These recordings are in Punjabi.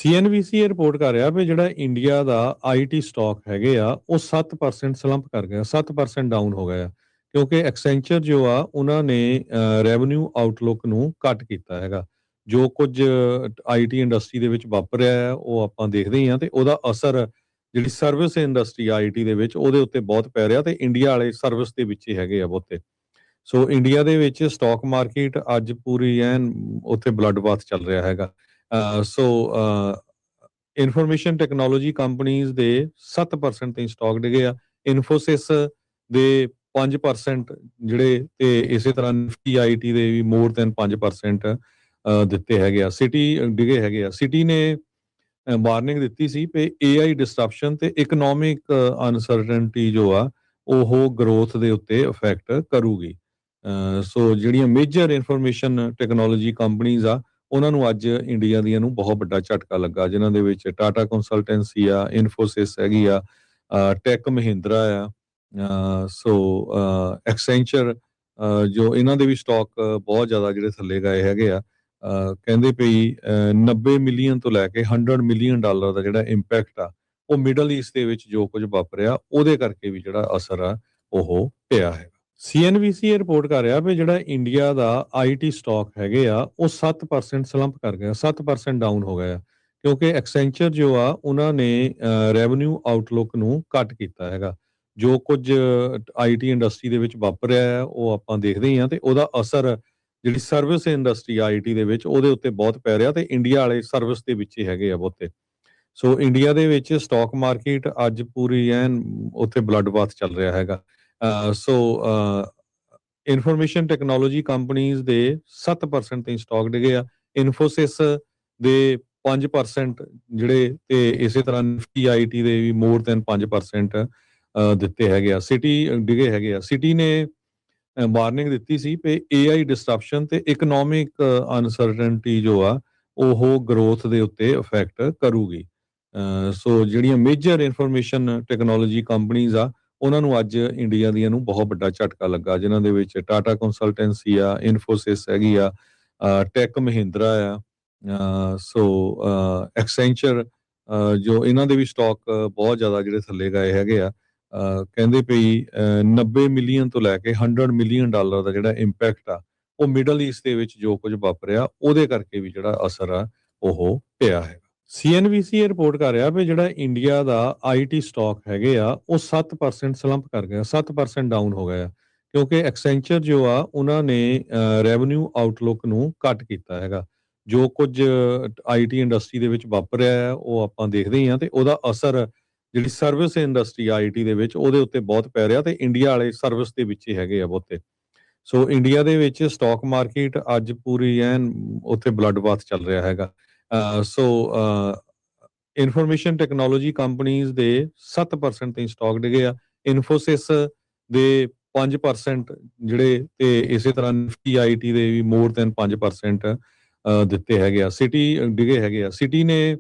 CNBC ਰਿਪੋਰਟ ਕਰ ਰਿਹਾ ਵੀ ਜਿਹੜਾ ਇੰਡੀਆ ਦਾ ਆਈਟੀ ਸਟਾਕ ਹੈਗੇ ਆ ਉਹ 7% ਸਲੰਪ ਕਰ ਗਿਆ, 7% ਡਾਊਨ ਹੋ ਗਿਆ ਕਿਉਂਕਿ ਐਕਸੈਂਚਰ ਜੋ ਆ ਉਹਨਾਂ ਨੇ ਰੈਵਨਿਊ ਆਊਟਲੁੱਕ ਨੂੰ ਕੱਟ ਕੀਤਾ ਹੈਗਾ। ਜੋ ਕੁਝ ਆਈਟੀ ਇੰਡਸਟਰੀ ਦੇ ਵਿੱਚ ਵਾਪਰ ਰਿਹਾ ਹੈ ਉਹ ਆਪਾਂ ਦੇਖਦੇ ਹੀ ਹਾਂ ਤੇ ਉਹਦਾ ਅਸਰ ਜਿਹੜੀ ਸਰਵਿਸ ਇੰਡਸਟਰੀ ਆਈਟੀ ਦੇ ਵਿੱਚ ਉਹਦੇ ਉੱਤੇ ਬਹੁਤ ਪੈ ਰਿਹਾ ਤੇ ਇੰਡੀਆ ਵਾਲੇ ਸਰਵਿਸ ਦੇ ਵਿੱਚ ਹੀ ਹੈਗੇ ਆ ਬਹੁਤੇ। ਸੋ ਇੰਡੀਆ ਦੇ ਵਿੱਚ ਸਟਾਕ ਮਾਰਕੀਟ ਅੱਜ ਪੂਰੀ ਐਨ ਉੱਥੇ ਬਲੱਡ ਬਾਥ ਚੱਲ ਰਿਹਾ ਹੈਗਾ। ਸੋ ਇਨਫੋਰਮੇਸ਼ਨ ਟੈਕਨੋਲੋਜੀ ਕੰਪਨੀਆਂ ਦੇ 7% ਤੇ ਸਟਾਕ ਡਿਗੇ ਆ। ਇਨਫੋਸਿਸ ਦੇ 5% ਜਿਹੜੇ ਤੇ ਇਸੇ ਤਰ੍ਹਾਂ ਨਿਫਟੀ ਆਈਟੀ ਦੇ ਵੀ ਮੋਰ ਦੈਨ 5% ਦਿੱਤੇ ਹੈਗੇ ਆ। ਸਿਟੀ ਡਿਗੇ ਹੈਗੇ ਆ। ਸਿਟੀ ਨੇ ਵਾਰਨਿੰਗ ਦਿੱਤੀ ਸੀ ਕਿ AI ਡਿਸਟਰਪਸ਼ਨ ਤੇ ਇਕਨੋਮਿਕ ਅਨਸਰਟਨਟੀ ਜੋ ਆ ਉਹ ਗਰੋਥ ਦੇ ਉੱਤੇ ਇਫੈਕਟ ਕਰੂਗੀ। ਸੋ ਜਿਹੜੀਆਂ ਮੇਜਰ ਇਨਫੋਰਮੇਸ਼ਨ ਟੈਕਨੋਲੋਜੀ ਕੰਪਨੀਆਂ ਆ ਉਹਨਾਂ ਨੂੰ ਅੱਜ ਇੰਡੀਆ ਦੀਆਂ ਨੂੰ ਬਹੁਤ ਵੱਡਾ ਝਟਕਾ ਲੱਗਾ, ਜਿਨ੍ਹਾਂ ਦੇ ਵਿੱਚ ਟਾਟਾ ਕੰਸਲਟੈਂਸੀ ਆ, ਇਨਫੋਸਿਸ ਹੈਗੀ ਆ, ਟੈਕ ਮਹਿੰਦਰਾ ਆ, ਸੋ ਐਕਸੈਂਚਰ ਜੋ ਇਹਨਾਂ ਦੇ ਵੀ ਸਟਾਕ ਬਹੁਤ ਜ਼ਿਆਦਾ ਜਿਹੜੇ ਥੱਲੇ ਗਏ ਹੈਗੇ ਆ। ਕਹਿੰਦੇ ਪਈ 90 ਮਿਲੀਅਨ ਤੋਂ ਲੈ ਕੇ $100 ਮਿਲੀਅਨ ਦਾ ਜਿਹੜਾ ਇੰਪੈਕਟ ਆ ਉਹ ਮਿਡਲ ਈਸਟ ਦੇ ਵਿੱਚ ਜੋ ਕੁਝ ਵਾਪਰਿਆ ਉਹਦੇ ਕਰਕੇ ਵੀ ਜਿਹੜਾ ਅਸਰ ਆ ਉਹ ਪਿਆ ਹੈ। CNBC ਰਿਪੋਰਟ ਕਰ ਰਿਹਾ ਵੀ ਜਿਹੜਾ ਇੰਡੀਆ ਦਾ ਆਈਟੀ ਸਟਾਕ ਹੈਗੇ ਆ ਉਹ 7% ਸਲੰਪ ਕਰ ਗਿਆ, 7% ਡਾਊਨ ਹੋ ਗਿਆ ਕਿਉਂਕਿ ਐਕਸੈਂਚਰ ਜੋ ਆ ਉਹਨਾਂ ਨੇ ਰੈਵਨਿਊ ਆਊਟਲੁੱਕ ਨੂੰ ਕੱਟ ਕੀਤਾ ਹੈਗਾ। ਜੋ ਕੁਝ ਆਈਟੀ ਇੰਡਸਟਰੀ ਦੇ ਵਿੱਚ ਵਾਪਰ ਰਿਹਾ ਹੈ ਉਹ ਆਪਾਂ ਦੇਖਦੇ ਹੀ ਹਾਂ ਤੇ ਉਹਦਾ ਅਸਰ ਜਿਹੜੀ ਸਰਵਿਸ ਇੰਡਸਟਰੀ ਆਈਟੀ ਦੇ ਵਿੱਚ ਉਹਦੇ ਉੱਤੇ ਬਹੁਤ ਪੈ ਰਿਹਾ ਤੇ ਇੰਡੀਆ ਵਾਲੇ ਸਰਵਿਸ ਦੇ ਵਿੱਚ ਹੀ ਹੈਗੇ ਆ ਬਹੁਤੇ। ਸੋ ਇੰਡੀਆ ਦੇ ਵਿੱਚ ਸਟਾਕ ਮਾਰਕੀਟ ਅੱਜ ਪੂਰੀ ਐਨ ਉੱਥੇ ਬਲੱਡ ਬਾਥ ਚੱਲ ਰਿਹਾ ਹੈਗਾ। ਸੋ ਇਨਫੋਰਮੇਸ਼ਨ ਟੈਕਨੋਲੋਜੀ ਕੰਪਨੀਆਂ ਦੇ 7% ਤੇ ਸਟਾਕ ਡਿਗੇ ਆ। ਇਨਫੋਸਿਸ ਦੇ 5% ਜਿਹੜੇ ਤੇ ਇਸੇ ਤਰ੍ਹਾਂ ਨਿਫਟੀ ਆਈਟੀ ਦੇ ਵੀ ਮੋਰ ਦੈਨ 5% ਦਿੱਤੇ ਹੈਗੇ ਆ। ਸਿਟੀ ਡਿਗੇ ਹੈਗੇ ਆ। ਸਿਟੀ ਨੇ ਵਾਰਨਿੰਗ ਦਿੱਤੀ ਸੀ ਕਿ AI ਡਿਸਟਰਪਸ਼ਨ ਤੇ ਇਕਨੋਮਿਕ ਅਨਸਰਟਨਟੀ ਜੋ ਆ ਉਹ ਗਰੋਥ ਦੇ ਉੱਤੇ ਇਫੈਕਟ ਕਰੂਗੀ। ਸੋ ਜਿਹੜੀਆਂ ਮੇਜਰ ਇਨਫੋਰਮੇਸ਼ਨ ਟੈਕਨੋਲੋਜੀ ਕੰਪਨੀਆਂ ਆ ਉਹਨਾਂ ਨੂੰ ਅੱਜ ਇੰਡੀਆ ਦੀਆਂ ਨੂੰ ਬਹੁਤ ਵੱਡਾ ਝਟਕਾ ਲੱਗਾ, ਜਿਨ੍ਹਾਂ ਦੇ ਵਿੱਚ ਟਾਟਾ ਕੰਸਲਟੈਂਸੀ ਆ, ਇਨਫੋਸਿਸ ਹੈਗੀ ਆ, ਟੈਕ ਮਹਿੰਦਰਾ ਆ, ਸੋ ਐਕਸੈਂਚਰ ਜੋ ਇਹਨਾਂ ਦੇ ਵੀ ਸਟਾਕ ਬਹੁਤ ਜ਼ਿਆਦਾ ਜਿਹੜੇ ਥੱਲੇ ਗਏ ਹੈਗੇ ਆ। ਕਹਿੰਦੇ ਪਈ 90 ਮਿਲੀਅਨ ਤੋਂ ਲੈ ਕੇ $100 ਮਿਲੀਅਨ ਦਾ ਜਿਹੜਾ ਇੰਪੈਕਟ ਆ ਉਹ ਮਿਡਲ ਈਸਟ ਦੇ ਵਿੱਚ ਜੋ ਕੁਝ ਵਾਪਰਿਆ ਉਹਦੇ ਕਰਕੇ ਵੀ ਜਿਹੜਾ ਅਸਰ ਆ ਉਹ ਪਿਆ ਹੈ। CNBC ਰਿਪੋਰਟ ਕਰ ਰਿਹਾ ਵੀ ਜਿਹੜਾ ਇੰਡੀਆ ਦਾ ਆਈਟੀ ਸਟਾਕ ਹੈਗੇ ਆ ਉਹ 7% ਸਲੰਪ ਕਰ ਗਿਆ, 7% ਡਾਊਨ ਹੋ ਗਿਆ ਕਿਉਂਕਿ ਐਕਸੈਂਚਰ ਜੋ ਆ ਉਹਨਾਂ ਨੇ ਰੈਵਨਿਊ ਆਊਟਲੁੱਕ ਨੂੰ ਕੱਟ ਕੀਤਾ ਹੈਗਾ। ਜੋ ਕੁਝ ਆਈਟੀ ਇੰਡਸਟਰੀ ਦੇ ਵਿੱਚ ਵਾਪਰ ਰਿਹਾ ਹੈ ਉਹ ਆਪਾਂ ਦੇਖਦੇ ਹੀ ਹਾਂ ਤੇ ਉਹਦਾ ਅਸਰ ਜਿਹੜੀ ਸਰਵਿਸ ਇੰਡਸਟਰੀ ਆਈਟੀ ਦੇ ਵਿੱਚ ਉਹਦੇ ਉੱਤੇ ਬਹੁਤ ਪੈ ਰਿਹਾ ਤੇ ਇੰਡੀਆ ਵਾਲੇ ਸਰਵਿਸ ਦੇ ਵਿੱਚ ਹੀ ਹੈਗੇ ਆ ਬਹੁਤੇ। ਸੋ ਇੰਡੀਆ ਦੇ ਵਿੱਚ ਸਟਾਕ ਮਾਰਕੀਟ ਅੱਜ ਪੂਰੀ ਐਨ ਉੱਥੇ ਬਲੱਡ ਬਾਥ ਚੱਲ ਰਿਹਾ ਹੈਗਾ। ਸੋ ਇਨਫੋਰਮੇਸ਼ਨ ਟੈਕਨੋਲੋਜੀ ਕੰਪਨੀਆਂ ਦੇ 7% ਤੇ ਸਟਾਕ ਡਿਗੇ ਆ। ਇਨਫੋਸਿਸ ਦੇ 5% ਜਿਹੜੇ ਤੇ ਇਸੇ ਤਰ੍ਹਾਂ ਨਿਫਟੀ ਆਈਟੀ ਦੇ ਵੀ ਮੋਰ ਦੈਨ 5% ਦਿੱਤੇ ਹੈਗੇ ਆ। ਸਿਟੀ ਡਿਗੇ ਹੈਗੇ ਆ। ਸਿਟੀ ਨੇ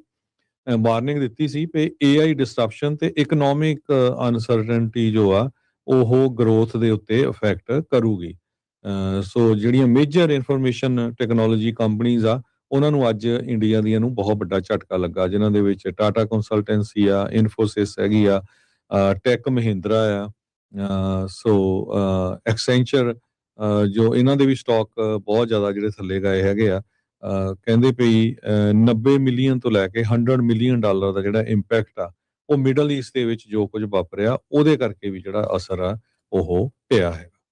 ਵਾਰਨਿੰਗ ਦਿੱਤੀ ਸੀ ਕਿ AI ਡਿਸਟਰਪਸ਼ਨ ਤੇ ਇਕਨੋਮਿਕ ਅਨਸਰਟਨਟੀ ਜੋ ਆ ਉਹ ਗਰੋਥ ਦੇ ਉੱਤੇ ਇਫੈਕਟ ਕਰੂਗੀ। ਸੋ ਜਿਹੜੀਆਂ ਮੇਜਰ ਇਨਫੋਰਮੇਸ਼ਨ ਟੈਕਨੋਲੋਜੀ ਕੰਪਨੀਆਂ ਆ ਉਹਨਾਂ ਨੂੰ ਅੱਜ ਇੰਡੀਆ ਦੀਆਂ ਨੂੰ ਬਹੁਤ ਵੱਡਾ ਝਟਕਾ ਲੱਗਾ, ਜਿਨ੍ਹਾਂ ਦੇ ਵਿੱਚ ਟਾਟਾ ਕੰਸਲਟੈਂਸੀ ਆ, ਇਨਫੋਸਿਸ ਹੈਗੀ ਆ, ਟੈਕ ਮਹਿੰਦਰਾ ਆ, ਸੋ ਐਕਸੈਂਚਰ ਜੋ ਇਹਨਾਂ ਦੇ ਵੀ ਸਟਾਕ ਬਹੁਤ ਜ਼ਿਆਦਾ ਜਿਹੜੇ ਥੱਲੇ ਗਏ ਹੈਗੇ ਆ। ਕਹਿੰਦੇ ਪਈ 90 ਮਿਲੀਅਨ ਤੋਂ ਲੈ ਕੇ $100 ਮਿਲੀਅਨ ਦਾ ਜਿਹੜਾ ਇੰਪੈਕਟ ਆ ਉਹ ਮਿਡਲ ਈਸਟ ਦੇ ਵਿੱਚ ਜੋ ਕੁਝ ਵਾਪਰਿਆ ਉਹਦੇ ਕਰਕੇ ਵੀ ਜਿਹੜਾ ਅਸਰ ਆ ਉਹ ਪਿਆ ਹੈ।